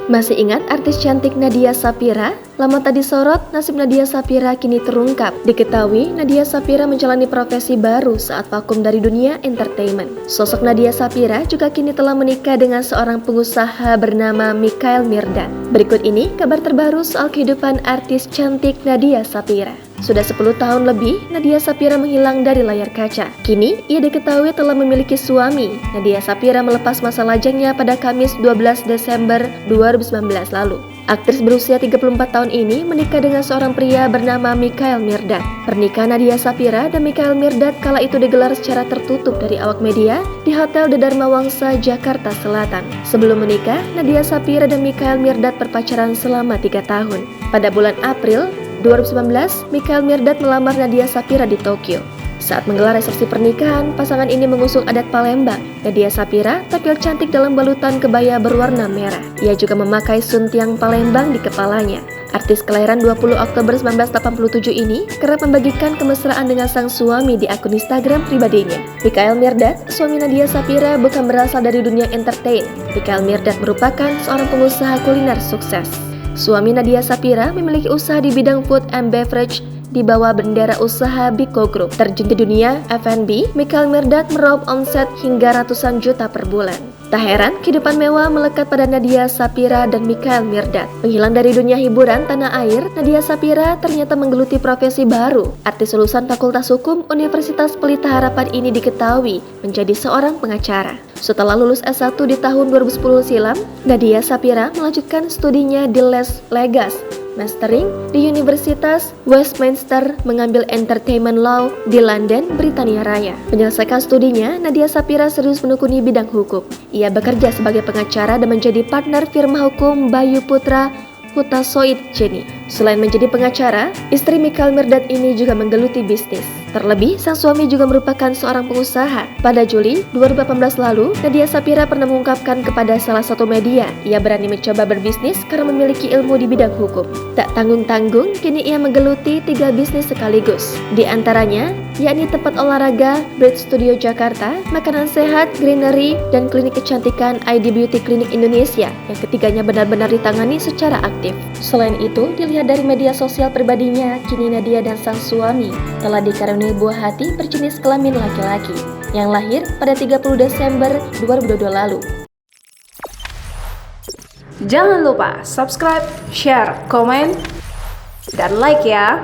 Masih ingat artis cantik Nadia Saphira? Lama tak disorot, nasib Nadia Saphira kini terungkap. Diketahui, Nadia Saphira menjalani profesi baru saat vakum dari dunia entertainment. Sosok Nadia Saphira juga kini telah menikah dengan seorang pengusaha bernama Mikhail Mirdad. Berikut ini kabar terbaru soal kehidupan artis cantik Nadia Saphira. Sudah 10 tahun lebih, Nadia Saphira menghilang dari layar kaca. Kini, ia diketahui telah memiliki suami. Nadia Saphira melepas masa lajangnya pada Kamis 12 Desember 2019 lalu. Aktris berusia 34 tahun ini menikah dengan seorang pria bernama Mikhail Mirdad. Pernikahan Nadia Saphira dan Mikhail Mirdad kala itu digelar secara tertutup dari awak media di Hotel The Dharma Wangsa, Jakarta Selatan. Sebelum menikah, Nadia Saphira dan Mikhail Mirdad berpacaran selama 3 tahun. Pada bulan April 2019, Mikhail Mirdad melamar Nadia Saphira di Tokyo. Saat menggelar resepsi pernikahan, pasangan ini mengusung adat Palembang. Nadia Saphira tampil cantik dalam balutan kebaya berwarna merah. Ia juga memakai suntiang Palembang di kepalanya. Artis kelahiran 20 Oktober 1987 ini kerap membagikan kemesraan dengan sang suami di akun Instagram pribadinya. Mikhail Mirdad, suami Nadia Saphira, bukan berasal dari dunia entertain. Mikhail Mirdad merupakan seorang pengusaha kuliner sukses. Suami Nadia Saphira memiliki usaha di bidang food and beverage di bawah bendera usaha Biko Group. Terjun di dunia F&B, Mikhail Mirdad meraup omset hingga ratusan juta per bulan. Tak heran, kehidupan mewah melekat pada Nadia Saphira dan Mikhail Mirdad. Menghilang dari dunia hiburan tanah air, Nadia Saphira ternyata menggeluti profesi baru. Artis lulusan Fakultas Hukum Universitas Pelita Harapan ini diketahui menjadi seorang pengacara. Setelah lulus S1 di tahun 2010 silam, Nadia Saphira melanjutkan studinya di Les Legas Mastering di Universitas Westminster, mengambil Entertainment Law di London, Britania Raya. Menyelesaikan studinya, Nadia Saphira serius menekuni bidang hukum. Ia bekerja sebagai pengacara dan menjadi partner firma hukum Bayu Putra Hutasoid Jenny. Selain menjadi pengacara, istri Mikhail Mirdad ini juga menggeluti bisnis. Terlebih, sang suami juga merupakan seorang pengusaha. Pada Juli 2018 lalu, Nadia Saphira pernah mengungkapkan kepada salah satu media, ia berani mencoba berbisnis karena memiliki ilmu di bidang hukum. Tak tanggung-tanggung, kini ia menggeluti 3 bisnis sekaligus. Di antaranya, yakni tempat olahraga, Bridge Studio Jakarta, makanan sehat, greenery, dan klinik kecantikan ID Beauty Clinic Indonesia, yang ketiganya benar-benar ditangani secara aktif. Selain itu, dilihat dari media sosial pribadinya, kini Nadia dan sang suami telah dikaruniai buah hati berjenis kelamin laki-laki yang lahir pada 30 Desember 2022 lalu. Jangan lupa subscribe, share, komen, dan like ya!